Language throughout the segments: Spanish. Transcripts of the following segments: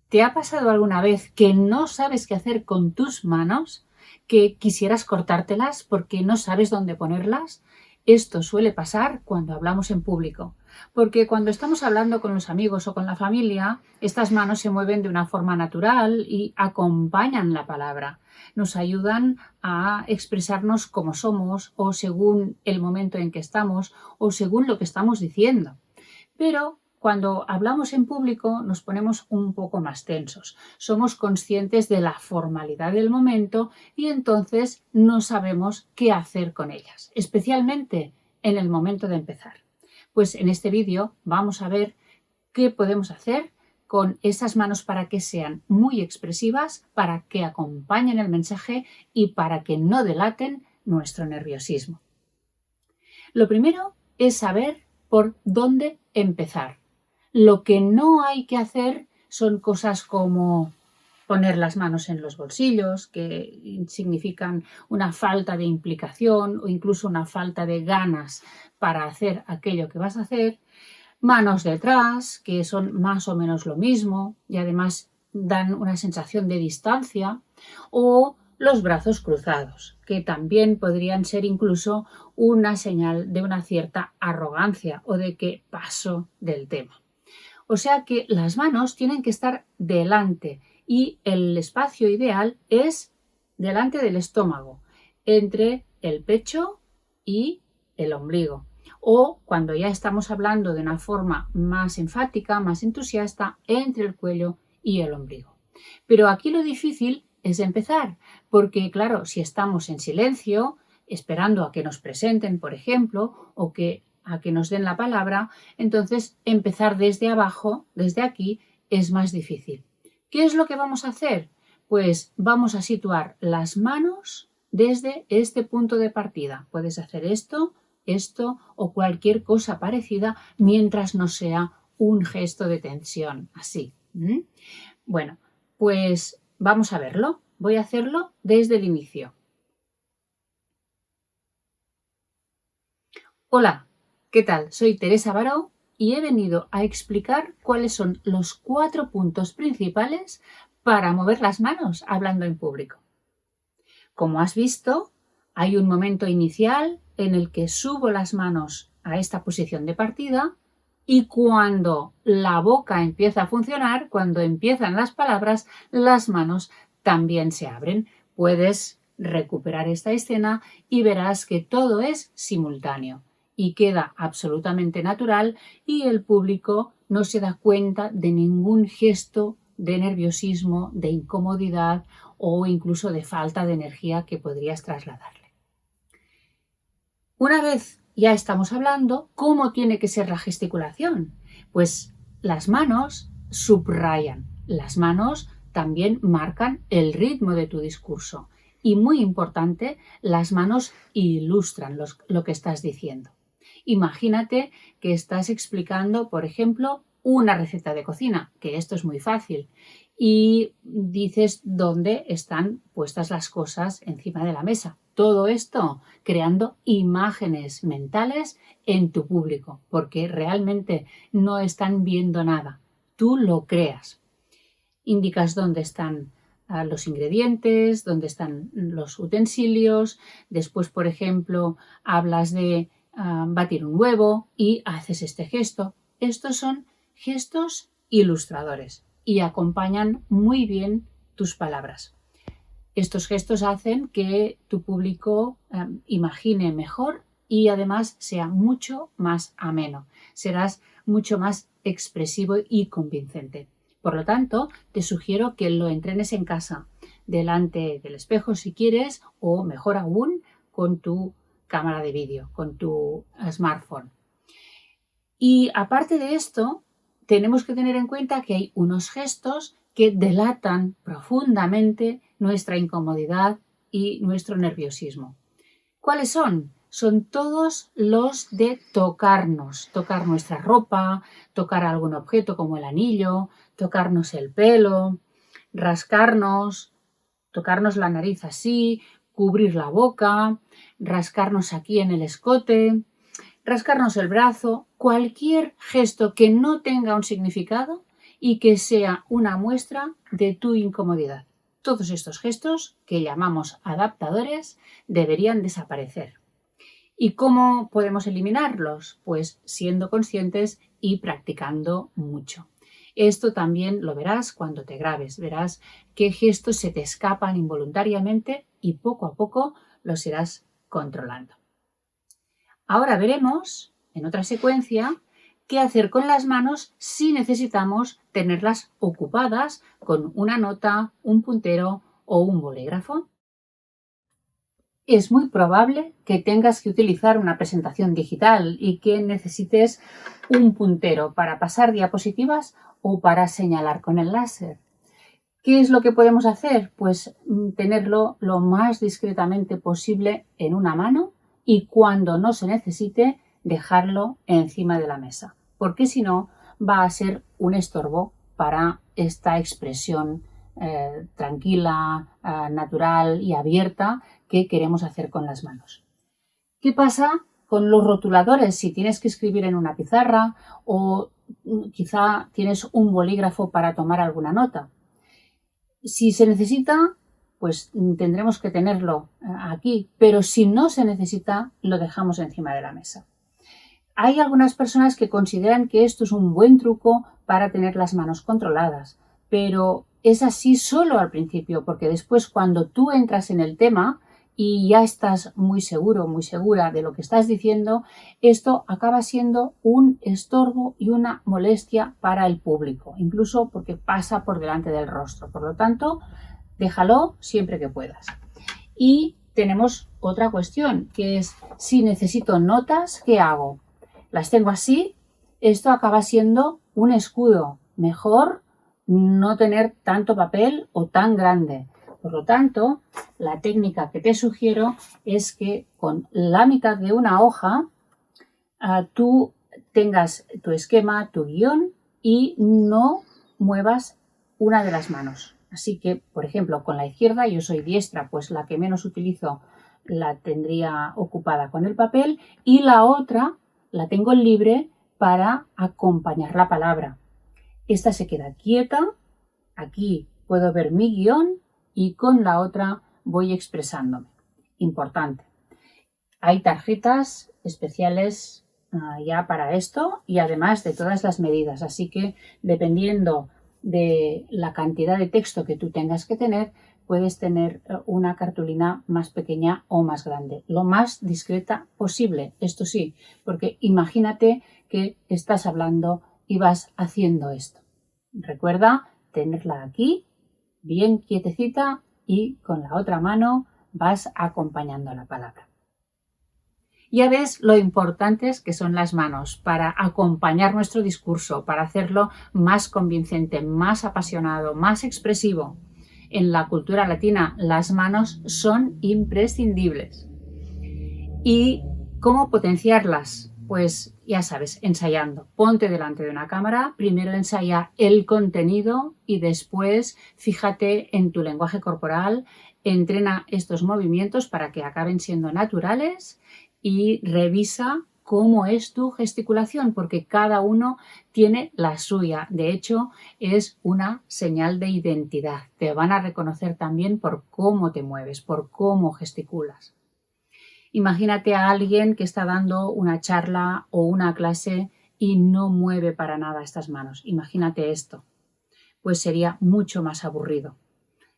¿Te ha pasado alguna vez que no sabes qué hacer con tus manos, que quisieras cortártelas porque no sabes dónde ponerlas? Esto suele pasar cuando hablamos en público, porque cuando estamos hablando con los amigos o con la familia, estas manos se mueven de una forma natural y acompañan la palabra. Nos ayudan a expresarnos como somos o según el momento en que estamos o según lo que estamos diciendo. Pero cuando hablamos en público nos ponemos un poco más tensos. Somos conscientes de la formalidad del momento y entonces no sabemos qué hacer con ellas, especialmente en el momento de empezar. Pues en este vídeo vamos a ver qué podemos hacer con esas manos para que sean muy expresivas, para que acompañen el mensaje y para que no delaten nuestro nerviosismo. Lo primero es saber por dónde empezar. Lo que no hay que hacer son cosas como poner las manos en los bolsillos, que significan una falta de implicación o incluso una falta de ganas para hacer aquello que vas a hacer. Manos detrás, que son más o menos lo mismo y además dan una sensación de distancia. O los brazos cruzados, que también podrían ser incluso una señal de una cierta arrogancia o de que paso del tema. O sea que las manos tienen que estar delante y el espacio ideal es delante del estómago, entre el pecho y el ombligo. O cuando ya estamos hablando de una forma más enfática, más entusiasta, entre el cuello y el ombligo. Pero aquí lo difícil es empezar, porque claro, si estamos en silencio, esperando a que nos presenten, por ejemplo, o a que nos den la palabra, entonces empezar desde abajo, desde aquí, es más difícil. ¿Qué es lo que vamos a hacer? Pues vamos a situar las manos desde este punto de partida. Puedes hacer esto o cualquier cosa parecida mientras no sea un gesto de tensión, así. Bueno, pues vamos a verlo. Voy a hacerlo desde el inicio. Hola, ¿qué tal? Soy Teresa Baró y he venido a explicar cuáles son los 4 puntos principales para mover las manos hablando en público. Como has visto, hay un momento inicial en el que subo las manos a esta posición de partida y cuando la boca empieza a funcionar, cuando empiezan las palabras, las manos también se abren. Puedes recuperar esta escena y verás que todo es simultáneo y queda absolutamente natural y el público no se da cuenta de ningún gesto de nerviosismo, de incomodidad o incluso de falta de energía que podrías trasladarle. Una vez ya estamos hablando, ¿cómo tiene que ser la gesticulación? Pues las manos subrayan, las manos también marcan el ritmo de tu discurso y, muy importante, las manos ilustran lo que estás diciendo. Imagínate que estás explicando, por ejemplo, una receta de cocina, que esto es muy fácil, y dices dónde están puestas las cosas encima de la mesa. Todo esto creando imágenes mentales en tu público, porque realmente no están viendo nada. Tú lo creas. Indicas dónde están los ingredientes, dónde están los utensilios. Después, por ejemplo, hablas de batir un huevo y haces este gesto. Estos son gestos ilustradores y acompañan muy bien tus palabras. Estos gestos hacen que tu público imagine mejor y además sea mucho más ameno. Serás mucho más expresivo y convincente. Por lo tanto, te sugiero que lo entrenes en casa, delante del espejo si quieres, o mejor aún, con tu cámara de vídeo, con tu smartphone. Y aparte de esto, tenemos que tener en cuenta que hay unos gestos que delatan profundamente nuestra incomodidad y nuestro nerviosismo. ¿Cuáles son? Son todos los de tocarnos, tocar nuestra ropa, tocar algún objeto como el anillo, tocarnos el pelo, rascarnos, tocarnos la nariz así, cubrir la boca, rascarnos aquí en el escote, rascarnos el brazo, cualquier gesto que no tenga un significado y que sea una muestra de tu incomodidad. Todos estos gestos, que llamamos adaptadores, deberían desaparecer. ¿Y cómo podemos eliminarlos? Pues siendo conscientes y practicando mucho. Esto también lo verás cuando te grabes. Verás qué gestos se te escapan involuntariamente y poco a poco los irás controlando. Ahora veremos, en otra secuencia, qué hacer con las manos si necesitamos tenerlas ocupadas con una nota, un puntero o un bolígrafo. Es muy probable que tengas que utilizar una presentación digital y que necesites un puntero para pasar diapositivas o para señalar con el láser. ¿Qué es lo que podemos hacer? Pues tenerlo lo más discretamente posible en una mano y cuando no se necesite dejarlo encima de la mesa, porque si no va a ser un estorbo para esta expresión tranquila, natural y abierta que queremos hacer con las manos. ¿Qué pasa con los rotuladores? Si tienes que escribir en una pizarra o quizá tienes un bolígrafo para tomar alguna nota. Si se necesita, pues tendremos que tenerlo aquí, pero si no se necesita, lo dejamos encima de la mesa. Hay algunas personas que consideran que esto es un buen truco para tener las manos controladas, pero es así solo al principio, porque después cuando tú entras en el tema y ya estás muy seguro, muy segura de lo que estás diciendo, esto acaba siendo un estorbo y una molestia para el público, incluso porque pasa por delante del rostro. Por lo tanto, déjalo siempre que puedas. Y tenemos otra cuestión, que es si necesito notas, ¿qué hago? Las tengo así, esto acaba siendo un escudo. Mejor no tener tanto papel o tan grande. Por lo tanto, la técnica que te sugiero es que con la mitad de una hoja tú tengas tu esquema, tu guión y no muevas una de las manos. Así que, por ejemplo, con la izquierda, yo soy diestra, pues la que menos utilizo la tendría ocupada con el papel y la otra la tengo libre para acompañar la palabra. Esta se queda quieta, aquí puedo ver mi guión y con la otra voy expresándome. Importante. Hay tarjetas especiales ya para esto y además de todas las medidas, así que dependiendo de la cantidad de texto que tú tengas que tener, puedes tener una cartulina más pequeña o más grande, lo más discreta posible, esto sí, porque imagínate que estás hablando y vas haciendo esto. Recuerda tenerla aquí, bien quietecita y con la otra mano vas acompañando la palabra. Ya ves lo importantes que son las manos para acompañar nuestro discurso, para hacerlo más convincente, más apasionado, más expresivo. En la cultura latina las manos son imprescindibles. ¿Y cómo potenciarlas? Pues ya sabes, ensayando. Ponte delante de una cámara, primero ensaya el contenido y después fíjate en tu lenguaje corporal, entrena estos movimientos para que acaben siendo naturales y revisa cómo es tu gesticulación, porque cada uno tiene la suya. De hecho, es una señal de identidad. Te van a reconocer también por cómo te mueves, por cómo gesticulas. Imagínate a alguien que está dando una charla o una clase y no mueve para nada estas manos. Imagínate esto. Pues sería mucho más aburrido.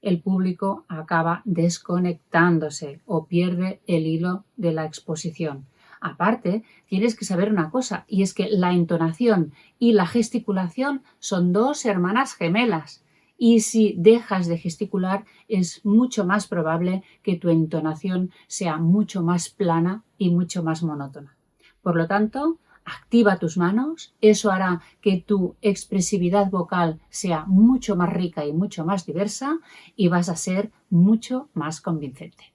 El público acaba desconectándose o pierde el hilo de la exposición. Aparte, tienes que saber una cosa, y es que la entonación y la gesticulación son dos hermanas gemelas. Y si dejas de gesticular, es mucho más probable que tu entonación sea mucho más plana y mucho más monótona. Por lo tanto, activa tus manos, eso hará que tu expresividad vocal sea mucho más rica y mucho más diversa y vas a ser mucho más convincente.